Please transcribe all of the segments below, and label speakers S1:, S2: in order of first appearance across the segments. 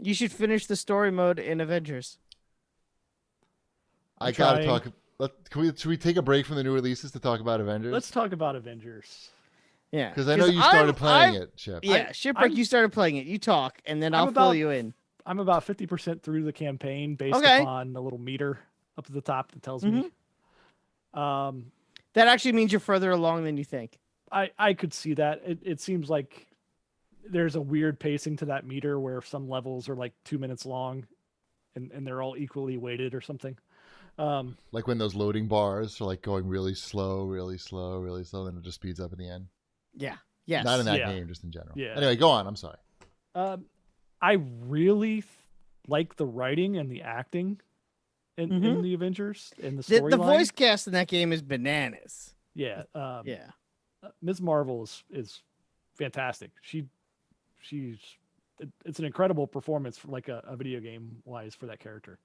S1: You should finish the story mode in Avengers.
S2: I gotta talk. Should we take a break from the new releases to talk about Avengers?
S3: Let's talk about Avengers.
S1: Yeah,
S2: because I know you started playing it, Chip.
S1: Yeah, Shipwreck, you started playing it. You talk, and then I'll fill you in.
S3: I'm about 50% through the campaign based upon a little meter up at the top that tells me.
S1: That actually means you're further along than you think.
S3: I could see that. It seems like there's a weird pacing to that meter where some levels are like 2 minutes long and they're all equally weighted or something.
S2: Like when those loading bars are like going really slow, really slow, really slow, then it just speeds up in the end.
S1: Yeah. Yes.
S2: Not in that game, just in general.
S3: Yeah.
S2: Anyway, go on. I'm sorry.
S3: I really like the writing and the acting in the Avengers and the storyline.
S1: The voice cast in that game is bananas.
S3: Yeah.
S1: Yeah.
S3: Ms. Marvel is fantastic. It's an incredible performance for like a video game wise for that character.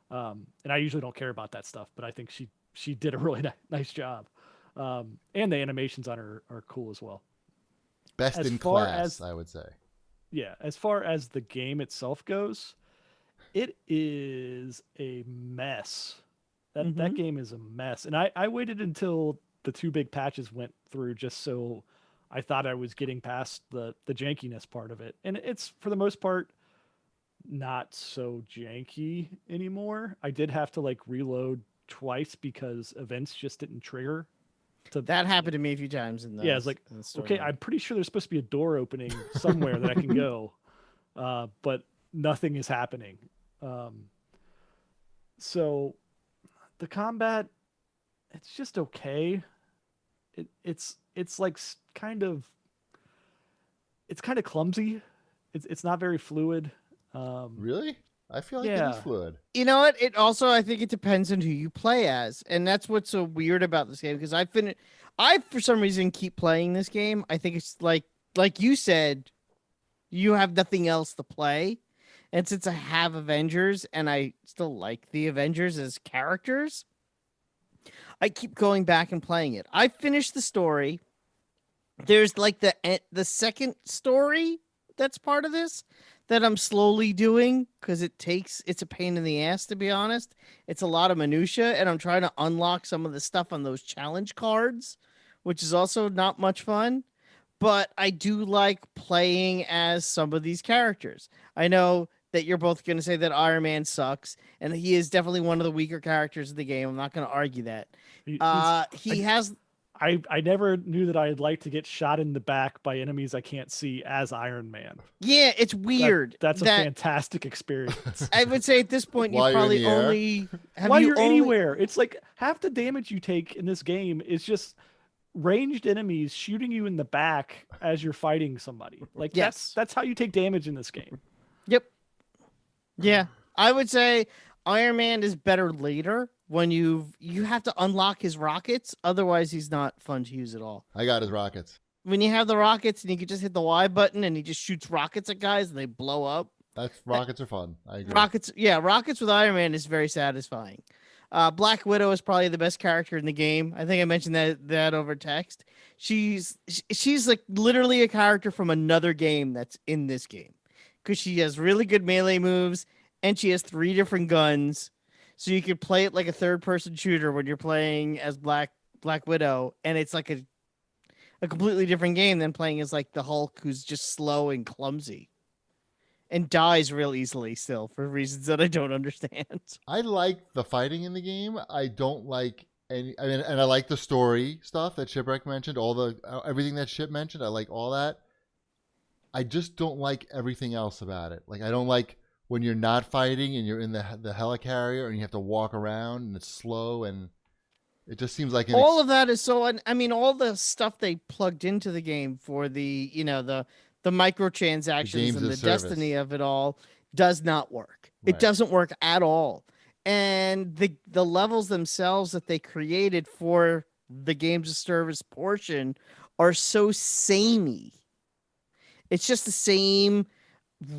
S3: And I usually don't care about that stuff, but I think she did a really nice job. And the animations on her are cool as well.
S2: Best in class, I would say.
S3: Yeah, as far as the game itself goes, it is a mess. That game is a mess. And I waited until the 2 big patches went through just so I thought I was getting past the jankiness part of it. And it's, for the most part, not so janky anymore. I did have to like reload twice because events just didn't trigger.
S1: That happened to me a few times in the
S3: it's like, okay, I'm pretty sure there's supposed to be a door opening somewhere that I can go, but nothing is happening. So the combat, it's just okay. It's like it's kind of clumsy. It's not very fluid.
S2: Really? I feel like it is fluid.
S1: You know what? It also, I think it depends on who you play as. And that's what's so weird about this game. Because I, for some reason, keep playing this game. I think it's like you said, you have nothing else to play. And since I have Avengers and I still like the Avengers as characters, I keep going back and playing it. I finished the story. There's like the second story that's part of this that I'm slowly doing because it's a pain in the ass, to be honest. It's a lot of minutia, and I'm trying to unlock some of the stuff on those challenge cards, which is also not much fun. But I do like playing as some of these characters. I know that you're both going to say that Iron Man sucks, and he is definitely one of the weaker characters of the game. I'm not going to argue that.
S3: I never knew that I'd like to get shot in the back by enemies I can't see as Iron Man.
S1: Yeah, it's weird.
S3: That's a fantastic experience.
S1: I would say at this point, you probably only...
S3: While you're anywhere. It's like half the damage you take in this game is just ranged enemies shooting you in the back as you're fighting somebody. Like that's how you take damage in this game.
S1: Yep. Yeah, I would say Iron Man is better later when you have to unlock his rockets. Otherwise, he's not fun to use at all.
S2: I got his rockets.
S1: When you have the rockets and you can just hit the Y button and he just shoots rockets at guys and they blow up.
S2: Rockets are fun. I agree.
S1: Rockets with Iron Man is very satisfying. Black Widow is probably the best character in the game. I think I mentioned that over text. She's like literally a character from another game that's in this game because she has really good melee moves and she has 3 different guns. So you could play it like a third-person shooter when you're playing as Black Widow, and it's like a completely different game than playing as like the Hulk, who's just slow and clumsy, and dies real easily still for reasons that I don't understand.
S2: I like the fighting in the game. I don't like any. I mean, and I like the story stuff that Shipwreck mentioned. Everything that Ship mentioned, I like all that. I just don't like everything else about it. Like I don't like when you're not fighting and you're in the helicarrier and you have to walk around and it's slow and it just seems like
S1: all of that is so. I mean, all the stuff they plugged into the game for the microtransactions and the destiny of it all does not work. Right. It doesn't work at all. And the levels themselves that they created for the games of service portion are so samey. It's just the same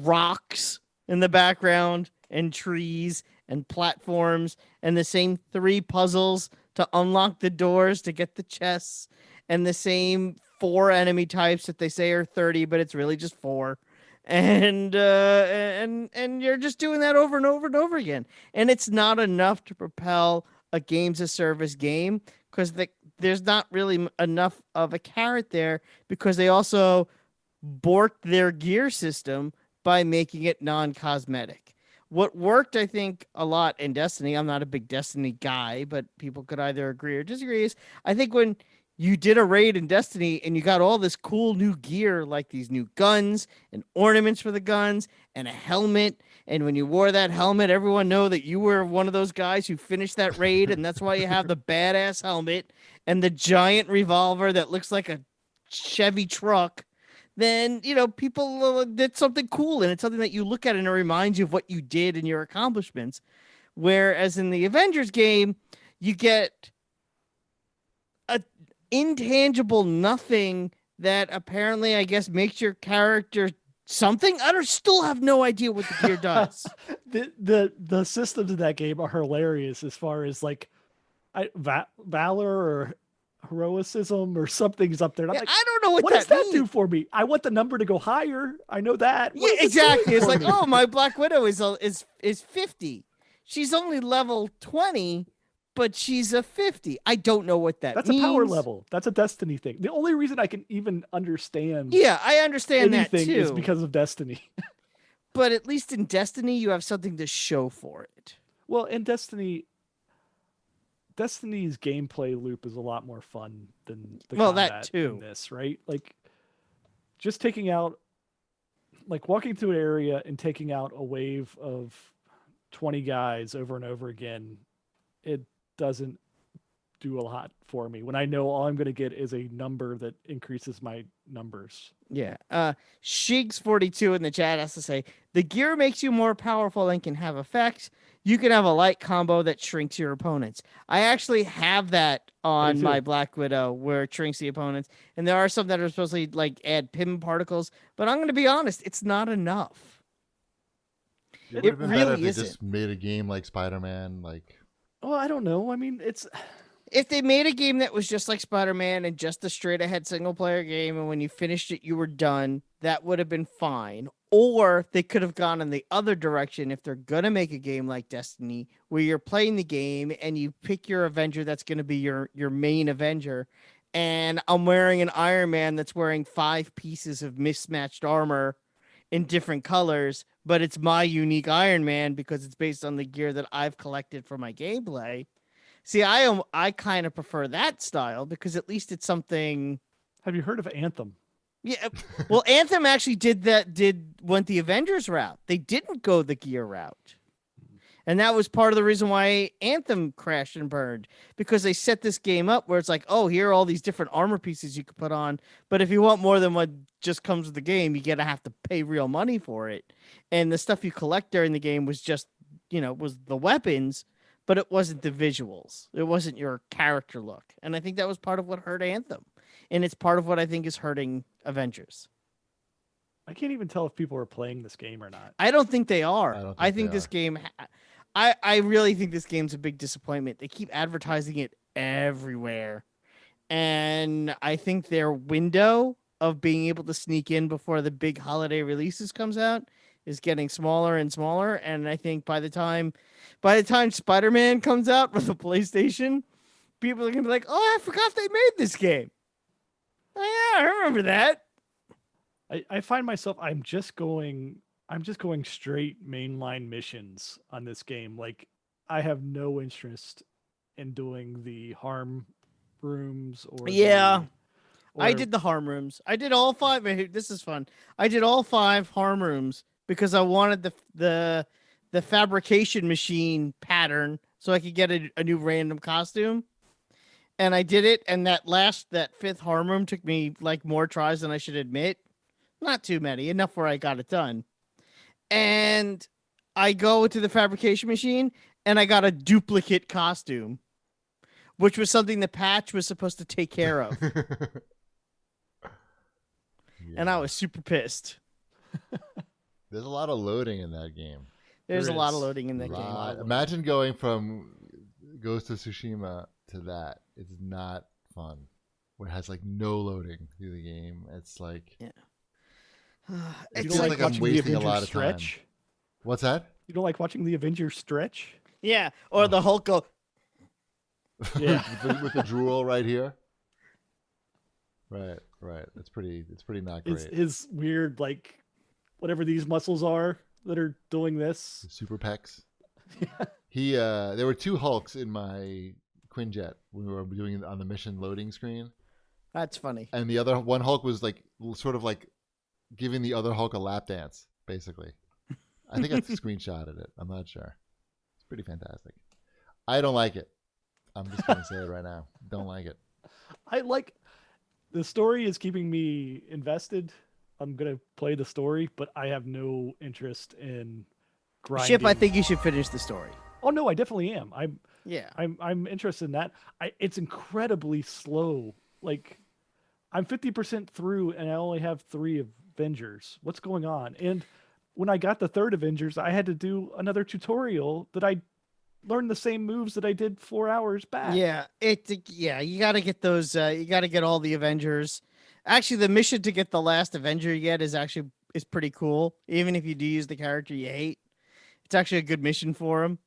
S1: rocks in the background and trees and platforms and the same 3 puzzles to unlock the doors to get the chests and the same 4 enemy types that they say are 30, but it's really just 4. and you're just doing that over and over and over again, and it's not enough to propel a games as service game because there's not really enough of a carrot there because they also borked their gear system by making it non-cosmetic. What worked, I think, a lot in Destiny, I'm not a big Destiny guy, but people could either agree or disagree, is I think when you did a raid in Destiny and you got all this cool new gear, like these new guns and ornaments for the guns and a helmet. And when you wore that helmet, everyone know that you were one of those guys who finished that raid. And that's why you have the badass helmet and the giant revolver that looks like a Chevy truck. Then, people did something cool. And it's something that you look at and it reminds you of what you did and your accomplishments. Whereas in the Avengers game, you get a intangible nothing that apparently I guess makes your character something. I still have no idea what the gear does.
S3: the systems in that game are hilarious as far as like valor or heroicism or something's up there. And I'm like,
S1: I don't know what
S3: does that
S1: means.
S3: do for me? I want the number to go higher. I know that.
S1: Yeah, exactly. It's like, oh, my Black Widow is 50. She's only level 20. But she's a 50. I don't know what that
S3: means.
S1: That's
S3: a power level. That's a Destiny thing. The only reason I can even understand
S1: I understand that too.
S3: Is because of Destiny.
S1: But at least in Destiny, you have something to show for it.
S3: Well, in Destiny's gameplay loop is a lot more fun than the combat
S1: that too.
S3: In this, right? Like, just taking out, like walking through an area and taking out a wave of 20 guys over and over again, it doesn't do a lot for me when I know all I'm going to get is a number that increases my numbers.
S1: Yeah. Shigs42 in the chat has to say, the gear makes you more powerful and can have effects. You can have a light combo that shrinks your opponents. I actually have that on my Black Widow where it shrinks the opponents. And there are some that are supposed to like add PIM particles, but I'm going to be honest, it's not enough.
S2: It would have been better if they just made a game like Spider-Man, like...
S3: Well, I don't know. I mean,
S1: if they made a game that was just like Spider-Man and just a straight-ahead single-player game, and when you finished it, you were done, that would have been fine. Or they could have gone in the other direction if they're going to make a game like Destiny, where you're playing the game and you pick your Avenger that's going to be your main Avenger. And I'm wearing an Iron Man that's wearing 5 pieces of mismatched armor in different colors, but it's my unique Iron Man because it's based on the gear that I've collected for my gameplay. See, I kind of prefer that style because at least it's something.
S3: Have you heard of Anthem?
S1: Yeah, well, Anthem actually went the Avengers route. They didn't go the gear route. And that was part of the reason why Anthem crashed and burned, because they set this game up where it's like, oh, here are all these different armor pieces you could put on. But if you want more than what just comes with the game, you're going to have to pay real money for it. And the stuff you collect during the game was just, was the weapons, but it wasn't the visuals. It wasn't your character look. And I think that was part of what hurt Anthem. And it's part of what I think is hurting Avengers.
S3: I can't even tell if people are playing this game or not.
S1: I don't think they are. I think this game... I really think this game's a big disappointment. They keep advertising it everywhere. And I think their window of being able to sneak in before the big holiday releases comes out is getting smaller and smaller. And I think by the time Spider-Man comes out with a PlayStation, people are going to be like, oh, I forgot they made this game. Oh, yeah, I remember that.
S3: I find myself, I'm just going straight mainline missions on this game. Like, I have no interest in doing the harm rooms or
S1: I did the harm rooms. I did all 5. This is fun. I did all 5 harm rooms because I wanted the fabrication machine pattern so I could get a new random costume. And I did it, and that 5th harm room took me like more tries than I should admit. Not too many, enough where I got it done. And I go to the fabrication machine and I got a duplicate costume, which was something the patch was supposed to take care of. And I was super pissed.
S2: There's a lot of loading in that game.
S1: There's a lot of loading in that game.
S2: Imagine going from Ghost of Tsushima to that. It's not fun. Where it has like no loading through the game. It's like...
S1: Yeah.
S3: You
S2: It
S3: don't
S2: feels
S3: like
S2: like I'm
S3: watching the
S2: wasting a
S3: Avengers
S2: lot of time.
S3: stretch?
S2: What's that?
S3: You don't like watching the Avengers stretch?
S1: Yeah, or the Hulk go.
S3: Yeah.
S2: with the drool right here. Right. It's pretty not great.
S3: His weird, like, whatever these muscles are that are doing this.
S2: Super pecs. There were 2 Hulks in my Quinjet when we were doing it on the mission loading screen,
S1: That's funny.
S2: and the other one Hulk was like sort of like giving the other Hulk a lap dance, basically. I think I screenshotted it. I'm not sure. It's pretty fantastic. I don't like it. I'm just gonna say it right now. Don't like it.
S3: I like the story is keeping me invested. I'm gonna play the story, but I have no interest in grinding.
S1: Ship, I think you should finish the story.
S3: Oh no, I definitely am.
S1: Yeah.
S3: I'm interested in that. It's incredibly slow. Like I'm 50% through and I only have 3 Avengers. What's going on? And when I got the 3rd Avengers, I had to do another tutorial that I learned the same moves that I did 4 hours back.
S1: Yeah. You got to get those. You got to get all the Avengers. Actually, the mission to get the last Avenger you get is pretty cool. Even if you do use the character you hate, it's actually a good mission for him.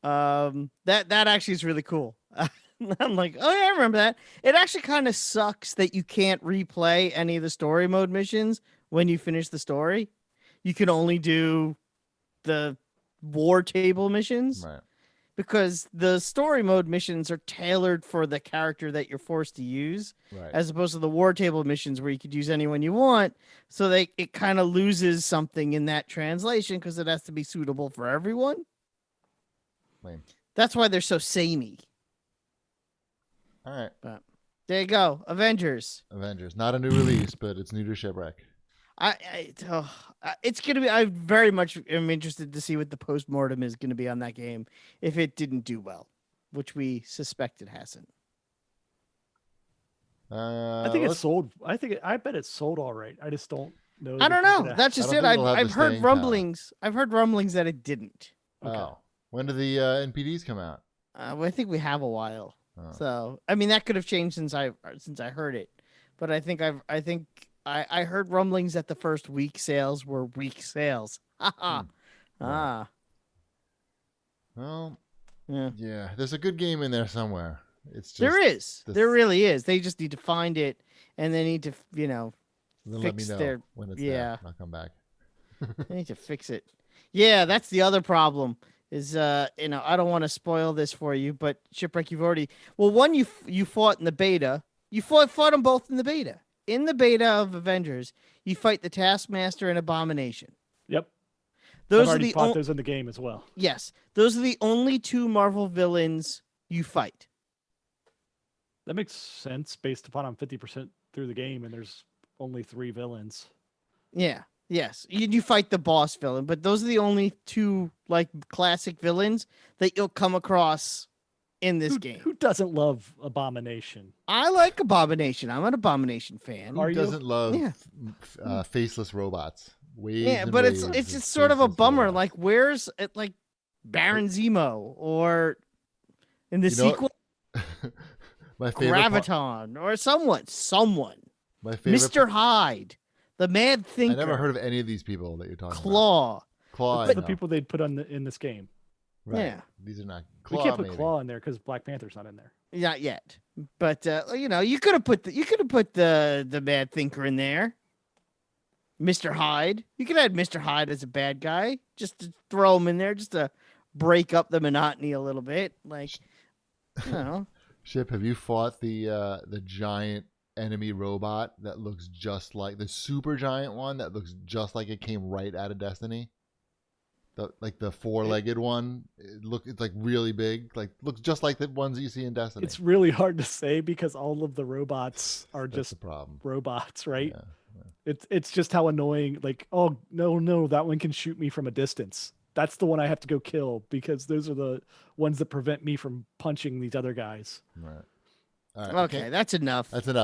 S1: That actually is really cool. I'm like, oh yeah, I remember that. It actually kind of sucks that you can't replay any of the story mode missions when you finish the story. You can only do the war table missions,
S2: Right.
S1: because the story mode missions are tailored for the character that you're forced to use,
S2: Right.
S1: as opposed to the war table missions where you could use anyone you want. So it kind of loses something in that translation because it has to be suitable for everyone.
S2: Lame.
S1: That's why they're so samey.
S2: All right.
S1: But there you go, Avengers.
S2: Avengers. Not a new release, but it's new to Shipwreck.
S1: It's gonna be. I very much am interested to see what the postmortem is going to be on that game if it didn't do well, which we suspect it hasn't.
S3: I think it's sold. I bet it's sold all right. I just don't know.
S1: I don't know. That's
S2: I
S1: just
S2: don't
S1: it.
S2: think it'll have
S1: I've
S2: the
S1: heard
S2: staying power.
S1: rumblings. I've heard rumblings that it didn't.
S3: Okay.
S2: Oh. When did the NPDs come out?
S1: Well, I think we have a while.
S2: Oh.
S1: So I mean that could have changed since I heard it, but I think I heard rumblings that the first week sales were weak sales.
S2: Right.
S1: Ah.
S2: Well,
S1: Yeah.
S2: yeah. There's a good game in there somewhere. It's just
S1: There is.
S2: this-
S1: There really is. They just need to find it, and they need to,
S2: Then let me
S1: fix
S2: know
S1: their-
S2: when it's
S1: yeah.
S2: there. And I'll come back.
S1: they need to fix it. Yeah, that's the other problem. Is I don't want to spoil this for you, but Shipwreck, you've already one you fought in the beta. You fought them both in the beta. In the beta of Avengers, you fight the Taskmaster and Abomination.
S3: Yep.
S1: Those
S3: I've
S1: are
S3: already
S1: the
S3: fought those in the game as well.
S1: Yes, those are the only 2 Marvel villains you fight.
S3: That makes sense based upon I'm 50% through the game and there's only 3 villains.
S1: Yeah. Yes, you fight the boss villain, but those are the only 2 like classic villains that you'll come across in this game.
S3: Who doesn't love Abomination?
S1: I like Abomination. I'm an Abomination fan.
S3: Are
S2: Who
S3: you?
S2: doesn't love
S1: Yeah.
S2: faceless robots? Waves
S1: Yeah,
S2: and
S1: but it's
S2: waves
S1: just
S2: of
S1: sort of a
S2: faceless
S1: bummer.
S2: robots.
S1: Like, where's it? Like Baron Zemo or in the
S2: You know-
S1: sequel,
S2: my favorite
S1: Graviton or someone.
S2: my favorite
S1: Mr. Hyde, the Mad
S2: I
S1: Thinker,
S2: never heard of any of these people that you're talking about.
S1: Claw.
S2: Claw.
S3: That's
S2: I
S3: the
S2: know.
S3: people they'd put in this game.
S2: Right.
S1: Yeah.
S2: These are not
S3: We
S2: Claw.
S3: can't put
S2: maybe.
S3: Claw in there because Black Panther's not in there.
S1: Not yet, but you could have put the Mad Thinker in there. Mr. Hyde. You could have had Mr. Hyde as a bad guy, just to throw him in there, just to break up the monotony a little bit. Like, you know,
S2: Ship, have you fought the giant enemy robot that looks just like the super giant one that looks just like it came right out of Destiny? The 4-legged one. It's like really big. Like looks just like the ones that you see in Destiny.
S3: It's really hard to say because all of the robots are
S2: That's
S3: just
S2: the problem.
S3: robots, right?
S2: Yeah.
S3: It's just how annoying. Like, oh no, that one can shoot me from a distance. That's the one I have to go kill because those are the ones that prevent me from punching these other guys.
S2: Right. All right.
S1: okay, that's enough.
S2: That's enough.